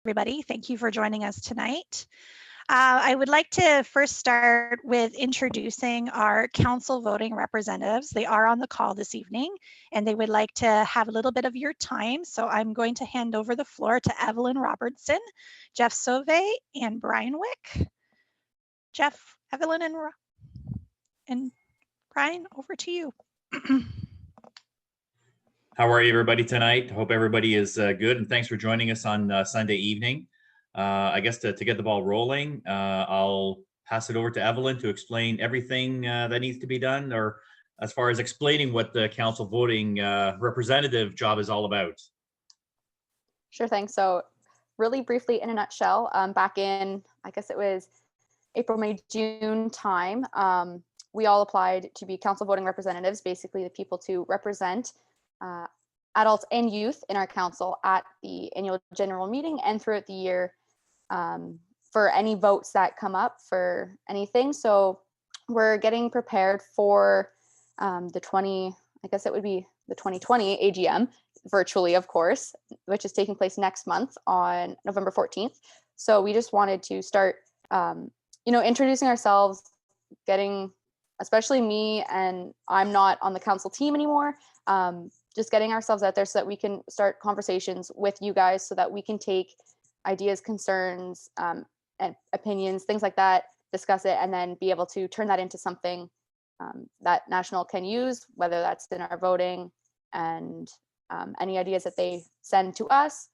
everybody. Thank you for joining us tonight. I would like to first start with introducing our council voting representatives. They are on the call this evening and they would like to have a little bit of your time. So I'm going to hand over the floor to Evelyn Robertson, Jeff Sauvé, and Brian Wick. Jeff, Evelyn, and Brian, over to you. How are you, everybody, tonight? Hope everybody is good, and thanks for joining us on Sunday evening. I guess to get the ball rolling, I'll pass it over to Evelyn to explain everything that needs to be done, or as far as explaining what the council voting representative job is all about. Sure thing. So really briefly, in a nutshell, back in, I guess it was April, May, June time, we all applied to be council voting representatives, basically the people to represent adults and youth in our council at the annual general meeting and throughout the year for any votes that come up for anything. So we're getting prepared for I guess it would be the 2020 AGM, virtually, of course, which is taking place next month on November 14th. So we just wanted to start, introducing ourselves, getting, especially me, and I'm not on the council team anymore, just getting ourselves out there so that we can start conversations with you guys so that we can take ideas, concerns, and opinions, things like that, discuss it, and then be able to turn that into something that National can use, whether that's in our voting and any ideas that they send to us,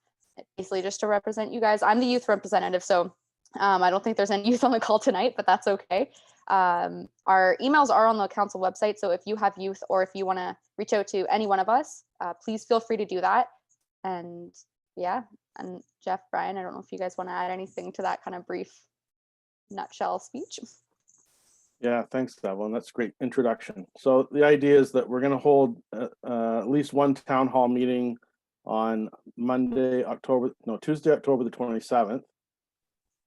basically just to represent you guys. I'm the youth representative, so I don't think there's any youth on the call tonight, but that's okay. Our emails are on the council website, so if you have youth or if you want to reach out to any one of us, please feel free to do that. And yeah, and Jeff, Brian, I don't know if you guys want to add anything to that kind of brief nutshell speech. Yeah, thanks, Evelyn. That's a great introduction. So the idea is that we're going to hold at least one town hall meeting on Tuesday, October the 27th.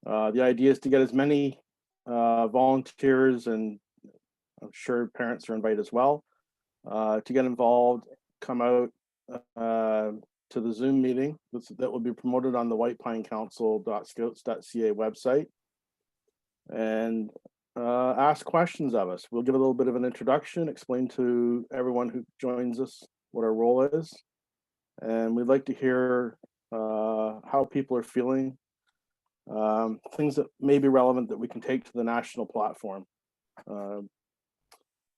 The idea is to get as many volunteers, and I'm sure parents are invited as well, to get involved, come out to the Zoom meeting that will be promoted on the whitepinecouncil.scouts.ca website, and ask questions of us. We'll give a little bit of an introduction, explain to everyone who joins us what our role is, and we'd like to hear how people are feeling, things that may be relevant that we can take to the national platform.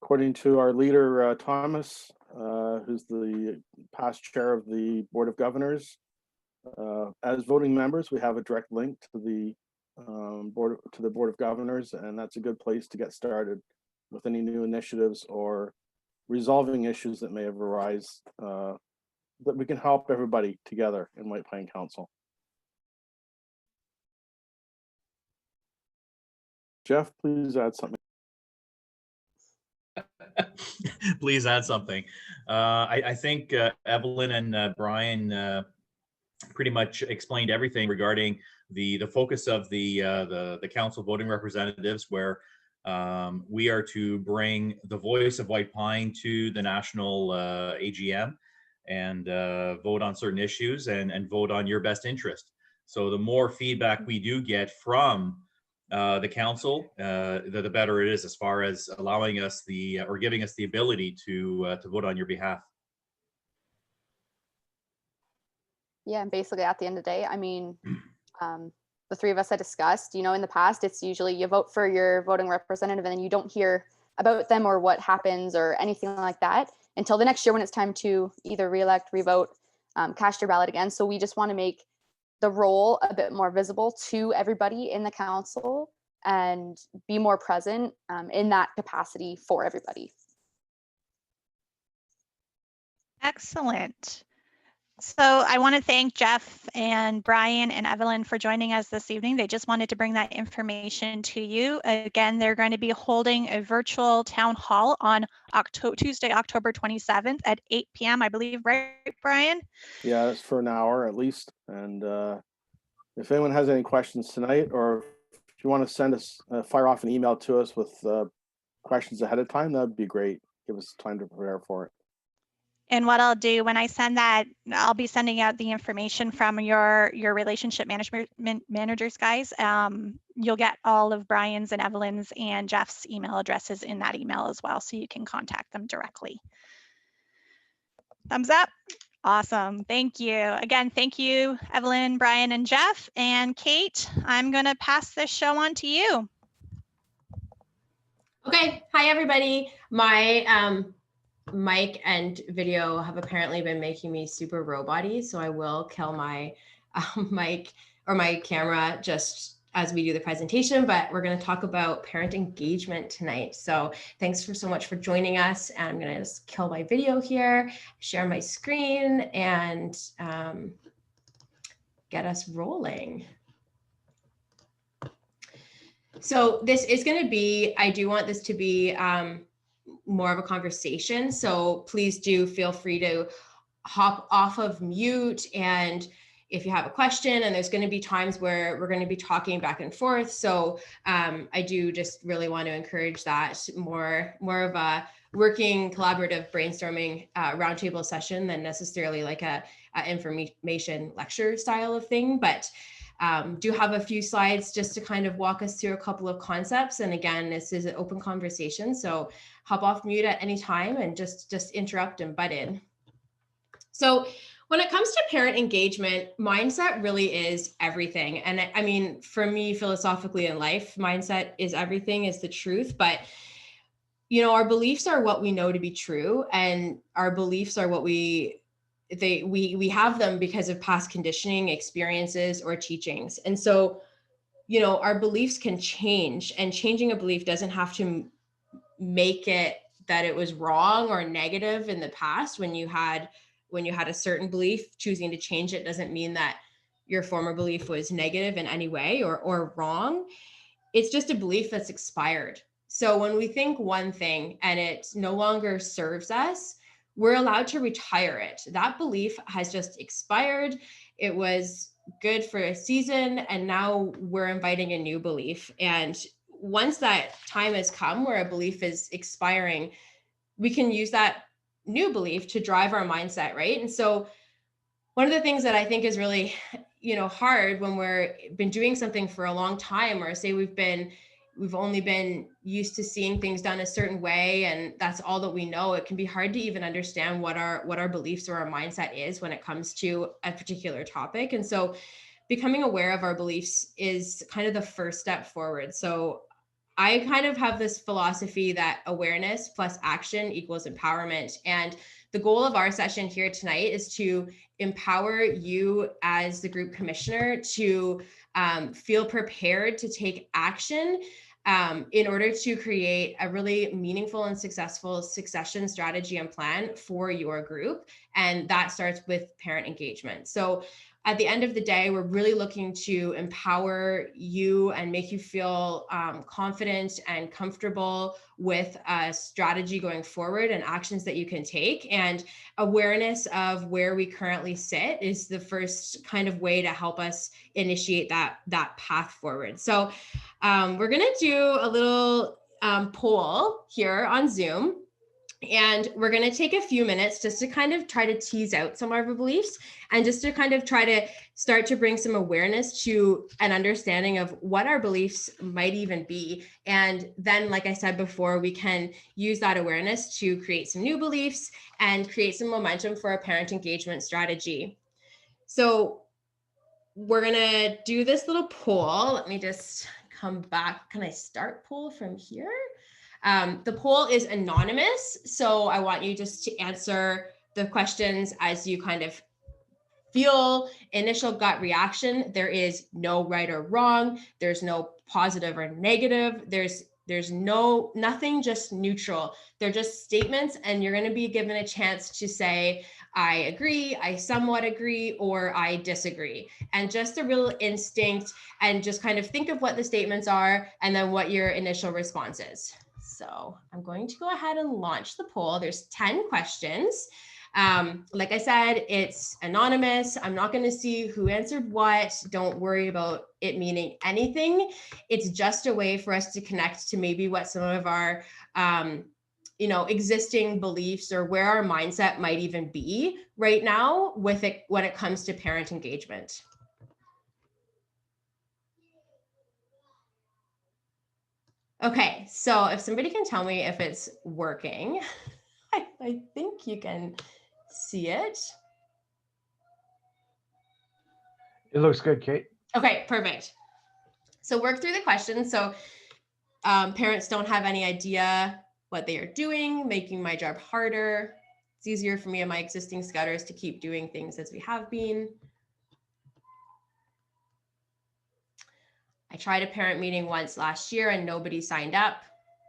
According to our leader, Thomas, who's the past chair of the Board of Governors, as voting members, we have a direct link to the Board of Governors, and that's a good place to get started with any new initiatives or resolving issues that may have arisen, that we can help everybody together in White Pine Council. Jeff, please add something. Please add something. I think Evelyn and Brian pretty much explained everything regarding the focus of the council voting representatives, where we are to bring the voice of White Pine to the national AGM and vote on certain issues and vote on your best interest. So the more feedback we do get from the council, the better it is as far as allowing us or giving us the ability to vote on your behalf. Yeah, and basically at the end of the day, I mean, the three of us had discussed, in the past, it's usually you vote for your voting representative and then you don't hear about them or what happens or anything like that until the next year when it's time to either re-elect, re-vote, cast your ballot again. So we just want to make the role a bit more visible to everybody in the council and be more present in that capacity for everybody. Excellent. So I want to thank Jeff and Brian and Evelyn for joining us this evening. They just wanted to bring that information to you. Again, they're going to be holding a virtual town hall on Tuesday, October 27th at 8 p.m. I believe, right, Brian? Yeah, that's for an hour at least. And if anyone has any questions tonight, or if you want to send us, fire off an email to us with questions ahead of time, that'd be great. Give us time to prepare for it. And what I'll do when I send that, I'll be sending out the information from your relationship managers, guys. You'll get all of Brian's and Evelyn's and Jeff's email addresses in that email as well, so you can contact them directly. Thumbs up. Awesome. Thank you. Again, thank you, Evelyn, Brian, and Jeff. And Kate, I'm going to pass this show on to you. Okay. Hi, everybody. My mic and video have apparently been making me super robot-y, so I will kill my mic or my camera just as we do the presentation, but we're going to talk about parent engagement tonight. So thanks so much for joining us. And I'm going to just kill my video here, share my screen, and get us rolling. So this is going to be, I do want this to be more of a conversation. So please do feel free to hop off of mute, and if you have a question, and there's going to be times where we're going to be talking back and forth. So I do just really want to encourage that more of a working collaborative brainstorming roundtable session than necessarily like a information lecture style of thing. But do have a few slides just to kind of walk us through a couple of concepts. And again, this is an open conversation, so hop off mute at any time and just interrupt and butt in. So when it comes to parent engagement, mindset really is everything. And I mean, for me, philosophically in life, mindset is everything, is the truth. But, you know, our beliefs are what we know to be true. And our beliefs are what we have them because of past conditioning, experiences, or teachings. And so, you know, our beliefs can change, and changing a belief doesn't have to make it that it was wrong or negative in the past. When you had a certain belief, choosing to change it doesn't mean that your former belief was negative in any way or wrong. It's just a belief that's expired. So when we think one thing and it no longer serves us, we're allowed to retire it. That belief has just expired. It was good for a season, and now we're inviting a new belief. And once that time has come where a belief is expiring, we can use that new belief to drive our mindset, right? And so one of the things that I think is really, you know, hard when been doing something for a long time, or say we've only been used to seeing things done a certain way, and that's all that we know, it can be hard to even understand what our beliefs or our mindset is when it comes to a particular topic. And so becoming aware of our beliefs is kind of the first step forward. So I kind of have this philosophy that awareness plus action equals empowerment. And the goal of our session here tonight is to empower you as the group commissioner to feel prepared to take action in order to create a really meaningful and successful succession strategy and plan for your group. And that starts with parent engagement. So at the end of the day, we're really looking to empower you and make you feel confident and comfortable with a strategy going forward and actions that you can take. And awareness of where we currently sit is the first kind of way to help us initiate that path forward. So we're going to do a little poll here on Zoom. And we're going to take a few minutes just to kind of try to tease out some of our beliefs, and just to kind of try to start to bring some awareness to an understanding of what our beliefs might even be. And then, like I said before, we can use that awareness to create some new beliefs and create some momentum for a parent engagement strategy. So we're going to do this little poll. Let me just come back. Can I start poll from here? The poll is anonymous, so I want you just to answer the questions as you kind of feel initial gut reaction. There is no right or wrong. There's no positive or negative. There's nothing, just neutral. They're just statements, and you're going to be given a chance to say, I agree, I somewhat agree, or I disagree. And just a real instinct, and just kind of think of what the statements are and then what your initial response is. So I'm going to go ahead and launch the poll. There's 10 questions. Like I said, it's anonymous. I'm not going to see who answered what. Don't worry about it meaning anything. It's just a way for us to connect to maybe what some of our existing beliefs or where our mindset might even be right now with it when it comes to parent engagement. Okay, so if somebody can tell me if it's working, I think you can see it. It looks good, Kate. Okay, perfect. So work through the questions. So parents don't have any idea what they are doing, making my job harder. It's easier for me and my existing scouters to keep doing things as we have been. I tried a parent meeting once last year and nobody signed up.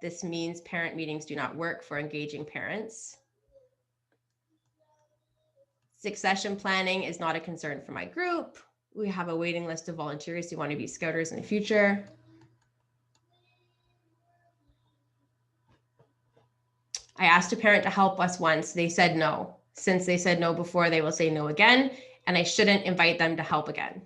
This means parent meetings do not work for engaging parents. Succession planning is not a concern for my group. We have a waiting list of volunteers who want to be scouters in the future. I asked a parent to help us once. They said no. Since they said no before, they will say no again, and I shouldn't invite them to help again.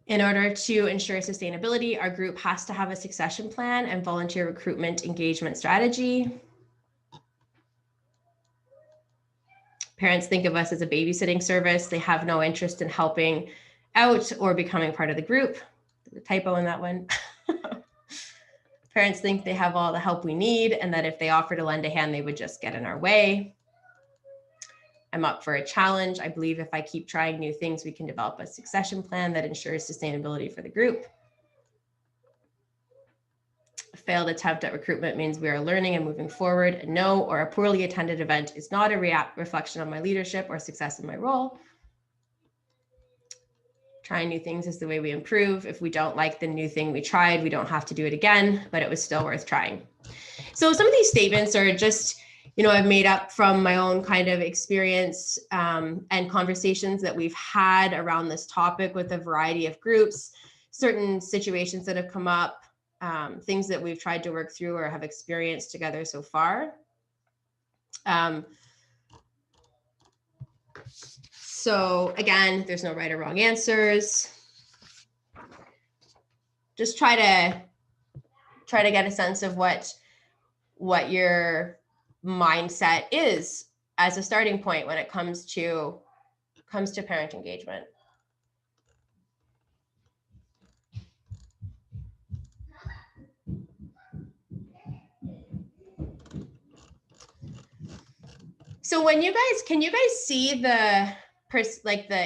In order to ensure sustainability, our group has to have a succession plan and volunteer recruitment engagement strategy. Parents think of us as a babysitting service. They have no interest in helping out or becoming part of the group. There's a typo in that one. Parents think they have all the help we need and that if they offer to lend a hand, they would just get in our way. I'm up for a challenge. I believe if I keep trying new things, we can develop a succession plan that ensures sustainability for the group. A failed attempt at recruitment means we are learning and moving forward. A no or a poorly attended event is not a reflection of my leadership or success in my role. Trying new things is the way we improve. If we don't like the new thing we tried, we don't have to do it again, but it was still worth trying. So some of these statements are just, I've made up from my own kind of experience and conversations that we've had around this topic with a variety of groups, certain situations that have come up, things that we've tried to work through or have experienced together so far. So again, there's no right or wrong answers. Just try to get a sense of what your mindset is as a starting point when it comes to parent engagement. So when can you guys see the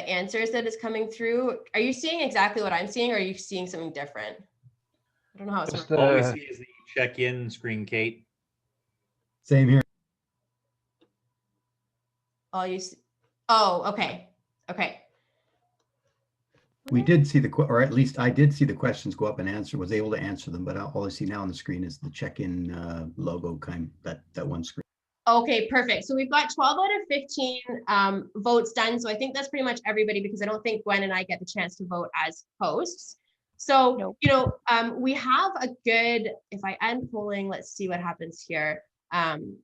answers that is coming through? Are you seeing exactly what I'm seeing, or are you seeing something different? I don't know how it's Just All we see is the check-in screen, Kate. Same here. all you see. Oh, okay. We did see or at least I did see the questions go up and was able to answer them, but all I see now on the screen is the check-in logo that one screen. Okay, perfect. So we've got 12 out of 15 votes done. So I think that's pretty much everybody, because I don't think Gwen and I get the chance to vote as hosts. So, Nope. We have a good, if I end polling, let's see what happens here.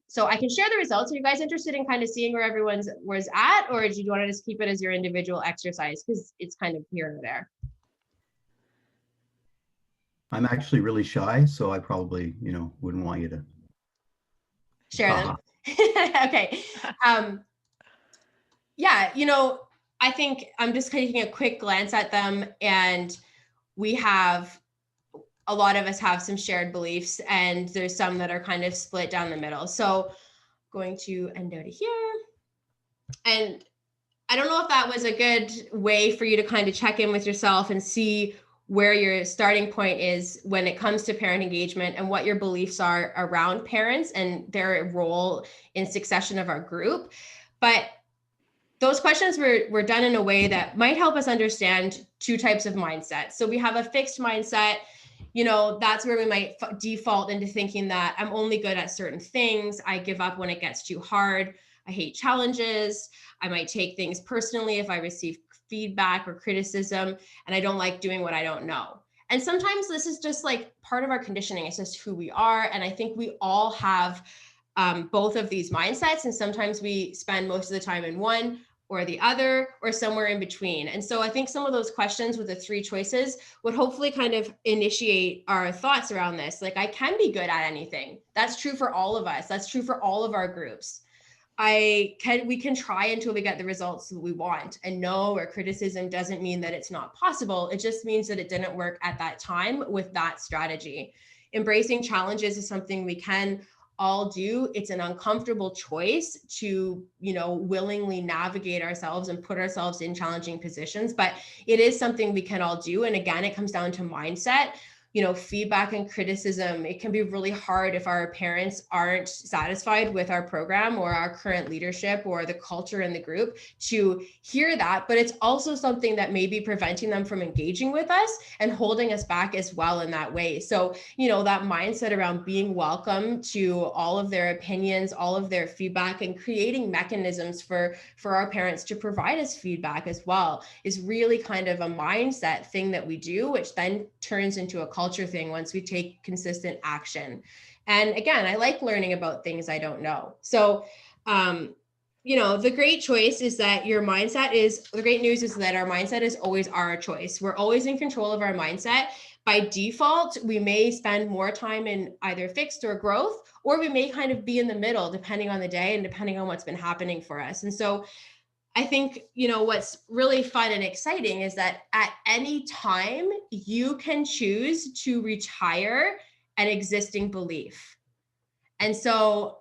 So I can share the results. Are you guys interested in kind of seeing where everyone was at, or do you want to just keep it as your individual exercise? Because it's kind of here and there. I'm actually really shy, so I probably, wouldn't want you to share them. Okay. Yeah, I think I'm just taking a quick glance at them, and a lot of us have some shared beliefs, and there's some that are kind of split down the middle. So going to end out of here. And I don't know if that was a good way for you to kind of check in with yourself and see where your starting point is when it comes to parent engagement and what your beliefs are around parents and their role in succession of our group. But those questions were done in a way that might help us understand two types of mindset. So we have a fixed mindset. That's where we might default into thinking that I'm only good at certain things. I give up when it gets too hard. I hate challenges. I might take things personally if I receive feedback or criticism, and I don't like doing what I don't know. And sometimes this is just like part of our conditioning. It's just who we are. And I think we all have both of these mindsets. And sometimes we spend most of the time in one, or the other, or somewhere in between? And so I think some of those questions with the 3 choices would hopefully kind of initiate our thoughts around this. Like, I can be good at anything. That's true for all of us. That's true for all of our groups. We can try until we get the results that we want. And no, or criticism doesn't mean that it's not possible. It just means that it didn't work at that time with that strategy. Embracing challenges is something we can all do. It's an uncomfortable choice to, willingly navigate ourselves and put ourselves in challenging positions, but it is something we can all do. And again, it comes down to mindset. Feedback and criticism, it can be really hard if our parents aren't satisfied with our program or our current leadership or the culture in the group to hear that. But it's also something that may be preventing them from engaging with us and holding us back as well in that way. So, that mindset around being welcome to all of their opinions, all of their feedback, and creating mechanisms for our parents to provide us feedback as well is really kind of a mindset thing that we do, which then turns into a culture thing once we take consistent action. And again, I like learning about things I don't know. So, the great choice is that the great news is that our mindset is always our choice. We're always in control of our mindset. By default, we may spend more time in either fixed or growth, or we may kind of be in the middle, depending on the day and depending on what's been happening for us. And so I think, what's really fun and exciting is that at any time you can choose to retire an existing belief. And so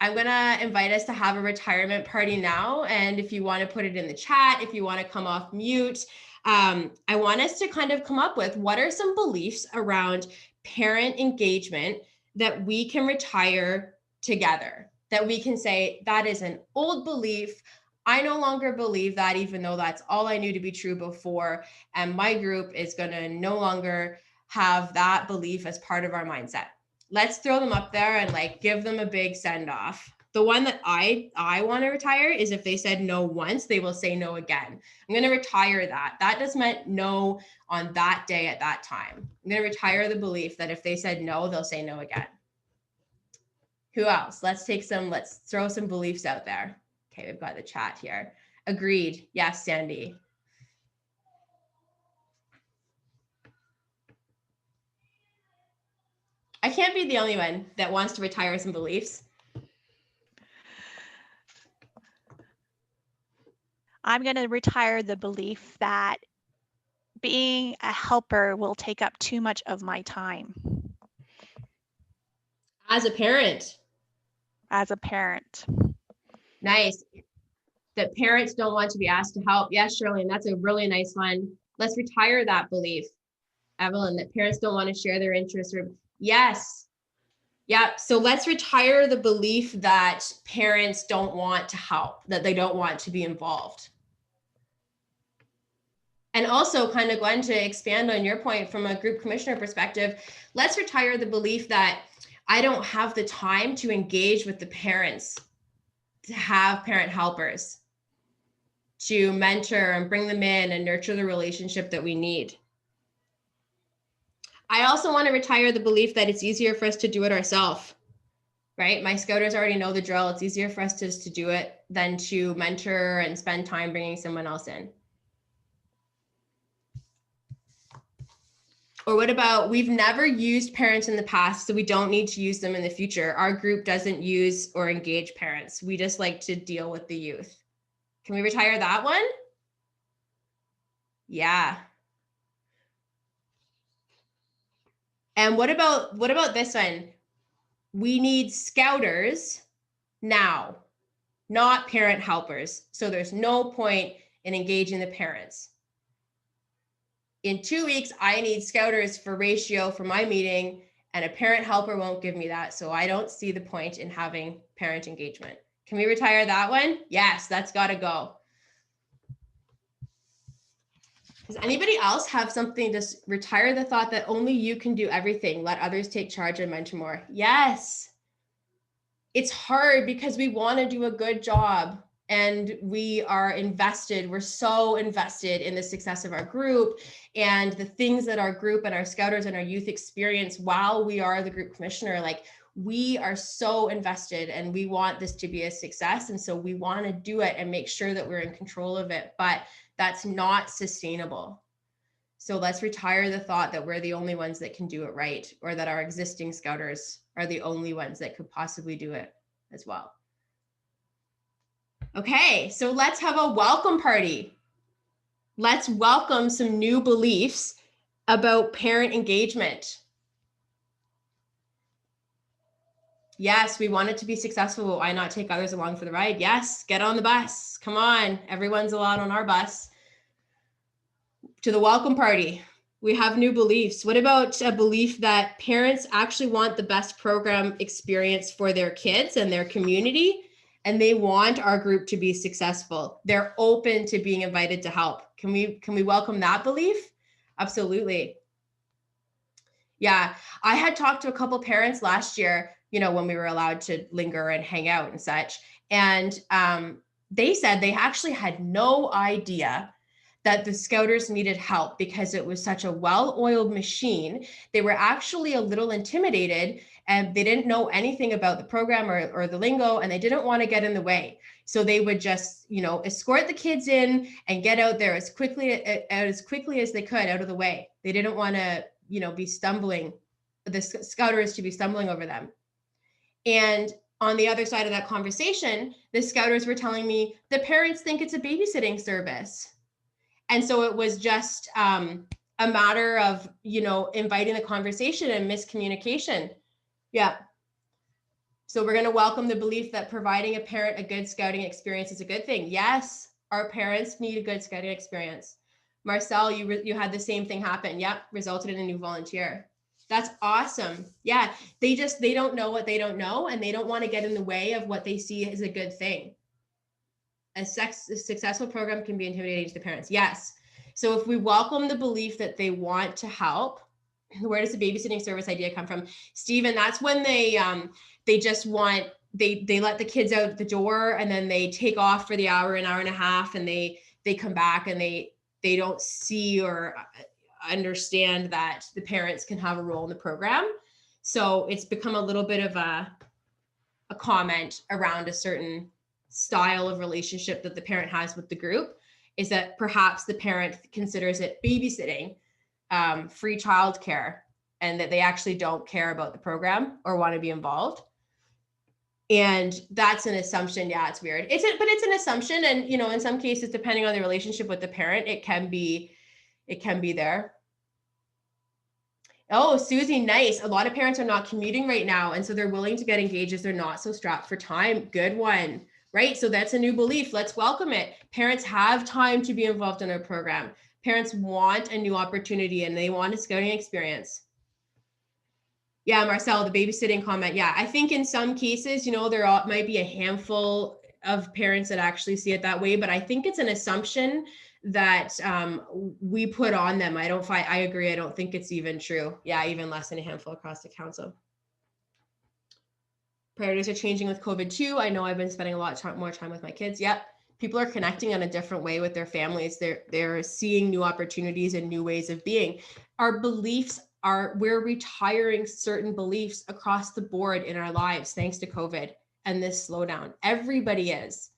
I'm going to invite us to have a retirement party now. And if you want to put it in the chat, if you want to come off mute, I want us to kind of come up with what are some beliefs around parent engagement that we can retire together, that we can say that is an old belief. I no longer believe that, even though that's all I knew to be true before. And my group is going to no longer have that belief as part of our mindset. Let's throw them up there and give them a big send off. The one that I want to retire is if they said no once, they will say no again. I'm going to retire that. That just meant no on that day at that time. I'm going to retire the belief that if they said no, they'll say no again. Who else? Let's throw some beliefs out there. Okay, we've got the chat here. Agreed. Yes, Sandy. I can't be the only one that wants to retire some beliefs. I'm going to retire the belief that being a helper will take up too much of my time. As a parent. As a parent. Nice. That parents don't want to be asked to help. Yes, Shirley, and that's a really nice one. Let's retire that belief. Evelyn, that parents don't want to share their interests. Yes. Yep. So let's retire the belief that parents don't want to help, that they don't want to be involved. And also, kind of, Gwen, to expand on your point from a group commissioner perspective, let's retire the belief that I don't have the time to engage with the parents, to have parent helpers, to mentor and bring them in and nurture the relationship that we need. I also want to retire the belief that it's easier for us to do it ourselves, right? My Scouters already know the drill. It's easier for us just to do it than to mentor and spend time bringing someone else in. Or what about, we've never used parents in the past, so we don't need to use them in the future. Our group doesn't use or engage parents. We just like to deal with the youth. Can we retire that one? Yeah. And what about this one? We need Scouters now, not parent helpers. So there's no point in engaging the parents. In 2 weeks, I need Scouters for ratio for my meeting, and a parent helper won't give me that. So I don't see the point in having parent engagement. Can we retire that one? Yes, that's got to go. Does anybody else have something to retire the thought that only you can do everything, let others take charge and mentor more? Yes. It's hard because we want to do a good job and we are invested. We're so invested in the success of our group and the things that our group and our Scouters and our youth experience while we are the group commissioner. we are so invested and we want this to be a success. And so we want to do it and make sure that we're in control of it, but that's not sustainable. So let's retire the thought that we're the only ones that can do it right, or that our existing Scouters are the only ones that could possibly do it as well. Okay, so let's have a welcome party. Let's welcome some new beliefs about parent engagement. Yes, we want it to be successful. Why not take others along for the ride? Yes, get on the bus. Come on, everyone's allowed on our bus. To the welcome party. We have new beliefs. What about a belief that parents actually want the best program experience for their kids and their community, and they want our group to be successful? They're open to being invited to help. Can we welcome that belief? Absolutely. Yeah, I had talked to a couple parents last year, you know, when we were allowed to linger and hang out and such. And they said they actually had no idea that the Scouters needed help because it was such a well-oiled machine. They were actually a little intimidated and they didn't know anything about the program or the lingo, and they didn't want to get in the way. So they would just, you know, escort the kids in and get out there as quickly as they could out of the way. They didn't want to, you know, be stumbling, the Scouters to be stumbling over them. And on the other side of that conversation, the Scouters were telling me the parents think it's a babysitting service. And so it was just a matter of, you know, inviting the conversation and miscommunication. Yeah. So we're going to welcome the belief that providing a parent a good Scouting experience is a good thing. Yes, our parents need a good Scouting experience. Marcel, you had the same thing happen. Yep, resulted in a new volunteer. That's awesome. Yeah, they don't know what they don't know, and they don't want to get in the way of what they see as a good thing. A successful program can be intimidating to the parents. Yes. So if we welcome the belief that they want to help, where does the babysitting service idea come from? Stephen, that's when they just want, they let the kids out the door and then they take off for the hour and a half, and they come back and they don't see or understand that the parents can have a role in the program. So it's become a little bit of a comment around a certain style of relationship that the parent has with the group, is that perhaps the parent considers it babysitting, free childcare, and that they actually don't care about the program or want to be involved. And that's an assumption. Yeah, it's weird. But it's an assumption. And, you know, in some cases, depending on the relationship with the parent, it can be there. Oh, Susie, nice. A lot of parents are not commuting right now, and so they're willing to get engaged as they're not so strapped for time. Good one. Right? So that's a new belief. Let's welcome it. Parents have time to be involved in our program. Parents want a new opportunity and they want a Scouting experience. Yeah, Marcel, the babysitting comment. Yeah, I think in some cases, you know, there might be a handful of parents that actually see it that way, but I think it's an assumption that we put on them. I agree. I don't think it's even true. Yeah, even less than a handful across the council. Priorities are changing with COVID too. I know I've been spending a lot more time with my kids. Yep. People are connecting in a different way with their families. They're seeing new opportunities and new ways of being. Our beliefs we're retiring certain beliefs across the board in our lives, thanks to COVID and this slowdown. Everybody is.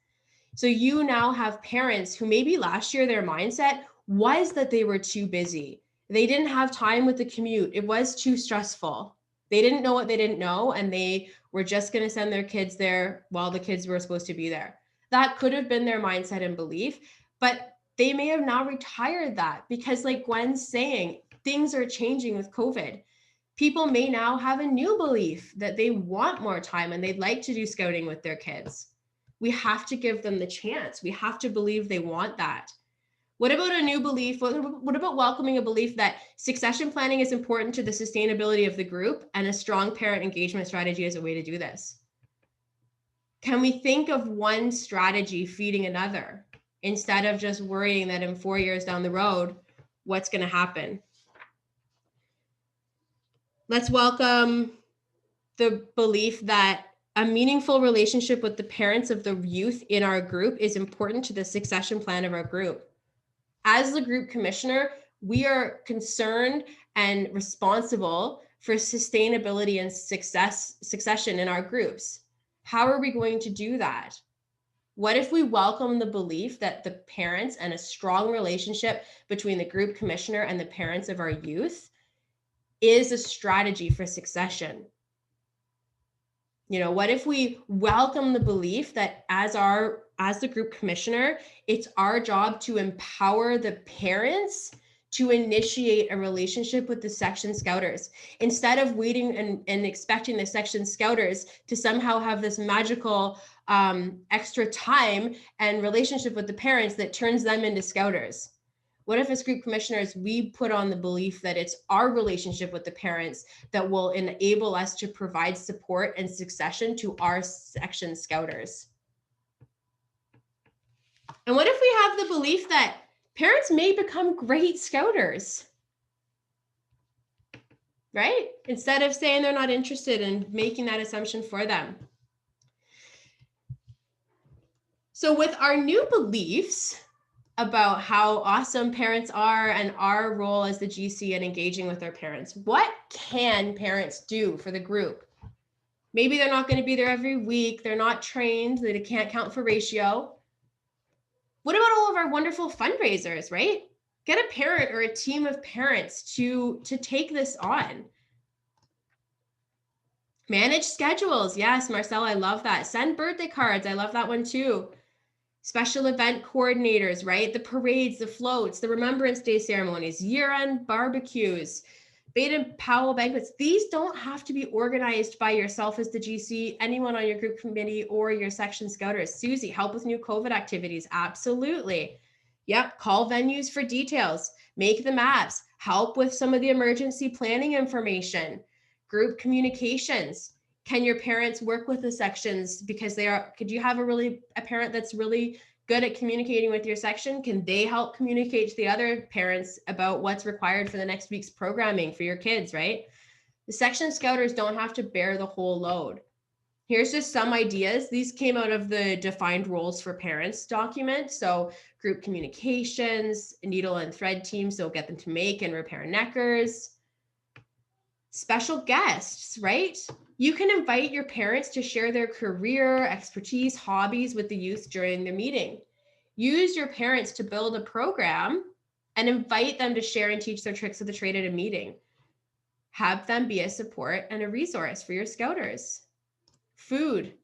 So you now have parents who maybe last year their mindset was that they were too busy. They didn't have time with the commute. It was too stressful. They didn't know what they didn't know, and they were just going to send their kids there while the kids were supposed to be there. That could have been their mindset and belief, but they may have now retired that because, like Gwen's saying, things are changing with COVID. People may now have a new belief that they want more time and they'd like to do Scouting with their kids. We have to give them the chance. We have to believe they want that. What about a new belief? What about welcoming a belief that succession planning is important to the sustainability of the group and a strong parent engagement strategy is a way to do this? Can we think of one strategy feeding another instead of just worrying that in 4 years down the road, what's going to happen? Let's welcome the belief that a meaningful relationship with the parents of the youth in our group is important to the succession plan of our group. As the group commissioner, we are concerned and responsible for sustainability and succession in our groups? How are we going to do that? What if we welcome the belief that the parents and a strong relationship between the group commissioner and the parents of our youth is a strategy for succession? You know, what if we welcome the belief that as the group commissioner, it's our job to empower the parents to initiate a relationship with the section scouters, instead of waiting and expecting the section scouters to somehow have this magical extra time and relationship with the parents that turns them into scouters. What if as group commissioners, we put on the belief that it's our relationship with the parents that will enable us to provide support and succession to our section scouters? And what if we have the belief that parents may become great scouters, right? Instead of saying they're not interested and making that assumption for them. So with our new beliefs about how awesome parents are and our role as the GC and engaging with our parents, what can parents do for the group? Maybe they're not going to be there every week. They're not trained. They can't count for ratio. What about all of our wonderful fundraisers, right? Get a parent or a team of parents to take this on. Manage schedules. Yes, Marcel, I love that. Send birthday cards. I love that one too. Special event coordinators, right? The parades, the floats, the Remembrance Day ceremonies, year-end barbecues, Baden-Powell banquets. These don't have to be organized by yourself as the GC, anyone on your group committee, or your section scouters. Susie, help with new COVID activities. Absolutely. Yep. Call venues for details. Make the maps. Help with some of the emergency planning information. Group communications. Can your parents work with the sections because could you have a parent that's really good at communicating with your section? Can they help communicate to the other parents about what's required for the next week's programming for your kids, right? The section scouters don't have to bear the whole load. Here's just some ideas. These came out of the defined roles for parents document. So group communications, needle and thread teams, so get them to make and repair neckers. Special guests, right? You can invite your parents to share their career, expertise, hobbies with the youth during the meeting. Use your parents to build a program and invite them to share and teach their tricks of the trade at a meeting. Have them be a support and a resource for your scouters. Food.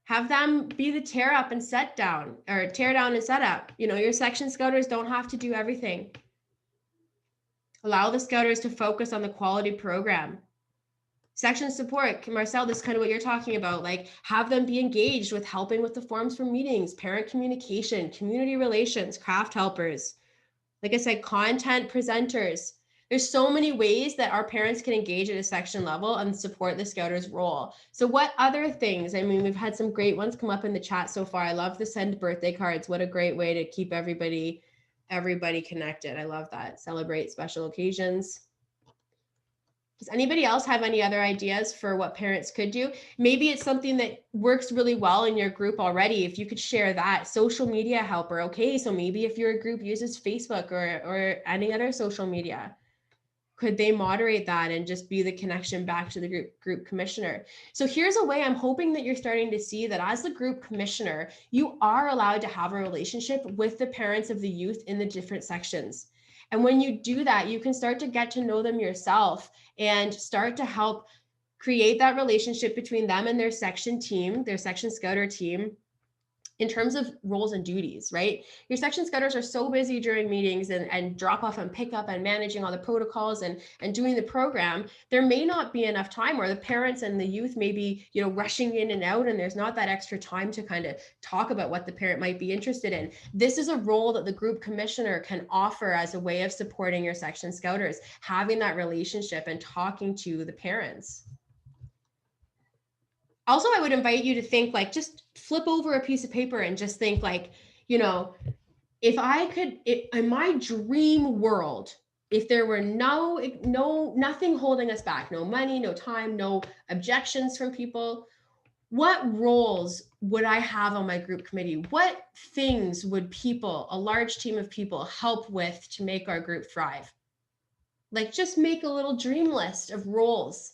Have them be the tear up and set down, or tear down and set up. You know, your section scouters don't have to do everything. Allow the scouters to focus on the quality program. Section support, Marcel, this is kind of what you're talking about, like have them be engaged with helping with the forms for meetings, parent communication, community relations, craft helpers. Like I said, content presenters. There's so many ways that our parents can engage at a section level and support the scouters role. So what other things? I mean, we've had some great ones come up in the chat so far. I love the send birthday cards. What a great way to keep everybody connected. I love that. Celebrate special occasions. Does anybody else have any other ideas for what parents could do? Maybe it's something that works really well in your group already. If you could share that. Social media helper. Okay, so maybe if your group uses Facebook or any other social media, could they moderate that and just be the connection back to the group commissioner? So here's a way I'm hoping that you're starting to see that as the group commissioner, you are allowed to have a relationship with the parents of the youth in the different sections. And when you do that, you can start to get to know them yourself and start to help create that relationship between them and their section team, their section scouter team, in terms of roles and duties, right? Your section scouters are so busy during meetings and drop off and pick up and managing all the protocols and doing the program, there may not be enough time, or the parents and the youth may be, you know, rushing in and out, and there's not that extra time to kind of talk about what the parent might be interested in. This is a role that the group commissioner can offer as a way of supporting your section scouters, having that relationship and talking to the parents. Also, I would invite you to think, like, just flip over a piece of paper and just think, like, you know, if I could, in my dream world, if there were nothing holding us back, no money, no time, no objections from people, what roles would I have on my group committee? What things would people, a large team of people, help with to make our group thrive? Like just make a little dream list of roles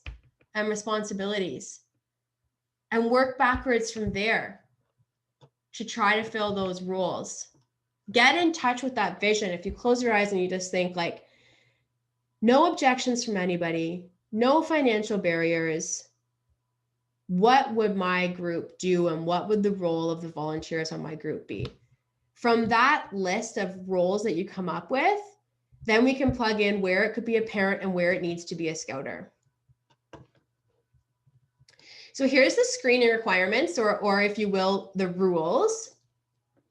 and responsibilities and work backwards from there to try to fill those roles. Get in touch with that vision. If you close your eyes and you just think like, no objections from anybody, no financial barriers, what would my group do and what would the role of the volunteers on my group be? From that list of roles that you come up with, then we can plug in where it could be a parent and where it needs to be a scouter. So here's the screening requirements, or if you will, the rules.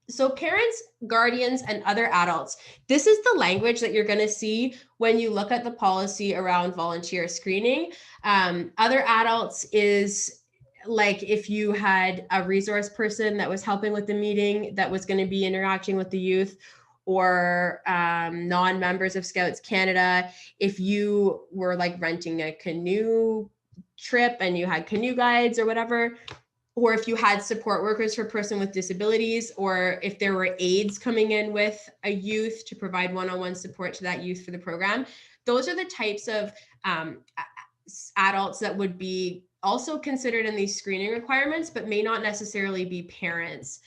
So parents, guardians, and other adults, this is the language that you're going to see when you look at the policy around volunteer screening. Other adults is like if you had a resource person that was helping with the meeting that was going to be interacting with the youth, or non-members of Scouts Canada, if you were like renting a canoe trip and you had canoe guides or whatever, or if you had support workers for a person with disabilities, or if there were aides coming in with a youth to provide one-on-one support to that youth for the program. Those are the types of adults that would be also considered in these screening requirements, but may not necessarily be parents.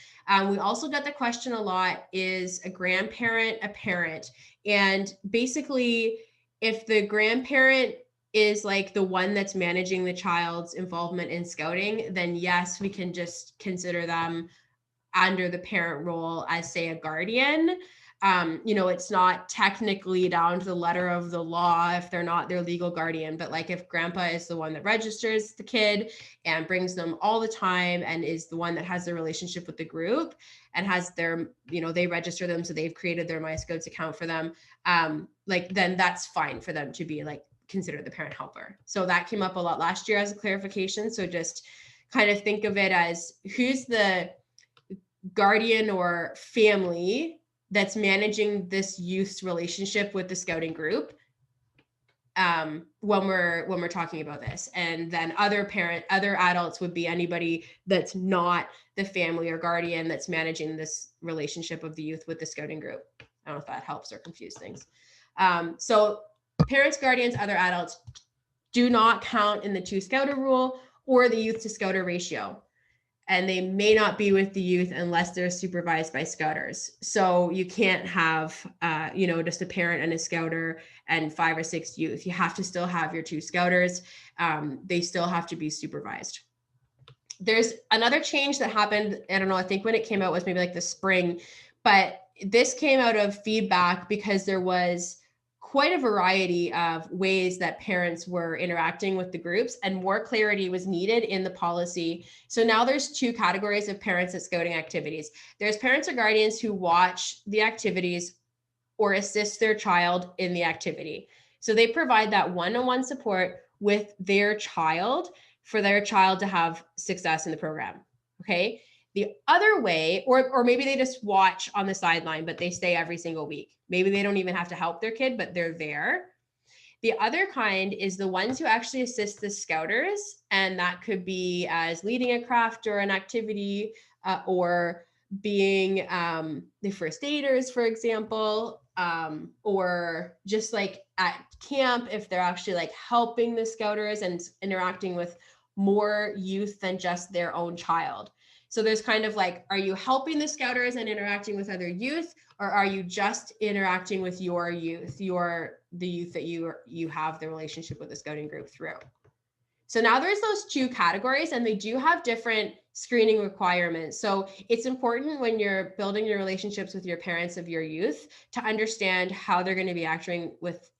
We also get the question a lot, is a grandparent a parent? And basically, if the grandparent is like the one that's managing the child's involvement in scouting, then yes, we can just consider them under the parent role as, say, a guardian. It's not technically down to the letter of the law if they're not their legal guardian, but like if grandpa is the one that registers the kid and brings them all the time and is the one that has the relationship with the group and has their, they register them, so they've created their My Scouts account for them, then that's fine for them to be like considered the parent helper. So that came up a lot last year as a clarification. So just kind of think of it as who's the guardian or family that's managing this youth's relationship with the scouting group when we're talking about this. And then other adults would be anybody that's not the family or guardian that's managing this relationship of the youth with the scouting group. I don't know if that helps or confuse things. So parents, guardians, other adults do not count in the 2-scouter rule or the youth to scouter ratio. And they may not be with the youth unless they're supervised by scouters. So you can't have, just a parent and a scouter and 5 or 6 youth. You have to still have your 2 scouters. They still have to be supervised. There's another change that happened. I don't know, I think when it came out was maybe like the spring, but this came out of feedback because there was quite a variety of ways that parents were interacting with the groups, and more clarity was needed in the policy. So now there's 2 categories of parents at scouting activities. There's parents or guardians who watch the activities or assist their child in the activity. So they provide that one-on-one support with their child for their child to have success in the program. Okay. The other way, or maybe they just watch on the sideline, but they stay every single week. Maybe they don't even have to help their kid, but they're there. The other kind is the ones who actually assist the scouters, and that could be as leading a craft or an activity, or being the first aiders, for example, or just like at camp, if they're actually like helping the scouters and interacting with more youth than just their own child. So there's kind of like, are you helping the scouters and interacting with other youth, or are you just interacting with your youth, the youth that you have the relationship with the scouting group through? So now there's those 2 categories, and they do have different screening requirements. So it's important when you're building your relationships with your parents of your youth to understand how they're going to be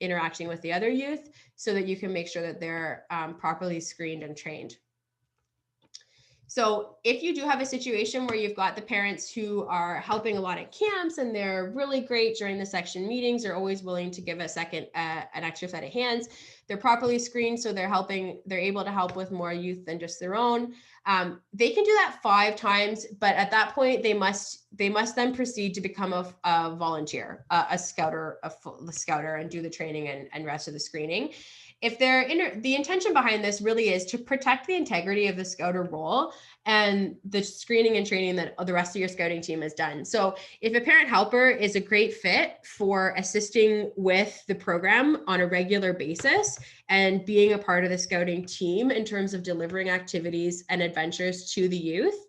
interacting with the other youth, so that you can make sure that they're properly screened and trained. So if you do have a situation where you've got the parents who are helping a lot at camps and they're really great during the section meetings, they're always willing to give an extra set of hands, they're properly screened, so they're able to help with more youth than just their own. They can do that 5 times, but at that point they must then proceed to become a volunteer, a scouter, and do the training and rest of the screening. if the intention behind this really is to protect the integrity of the scouter role and the screening and training that the rest of your scouting team has done. So if a parent helper is a great fit for assisting with the program on a regular basis and being a part of the scouting team in terms of delivering activities and adventures to the youth,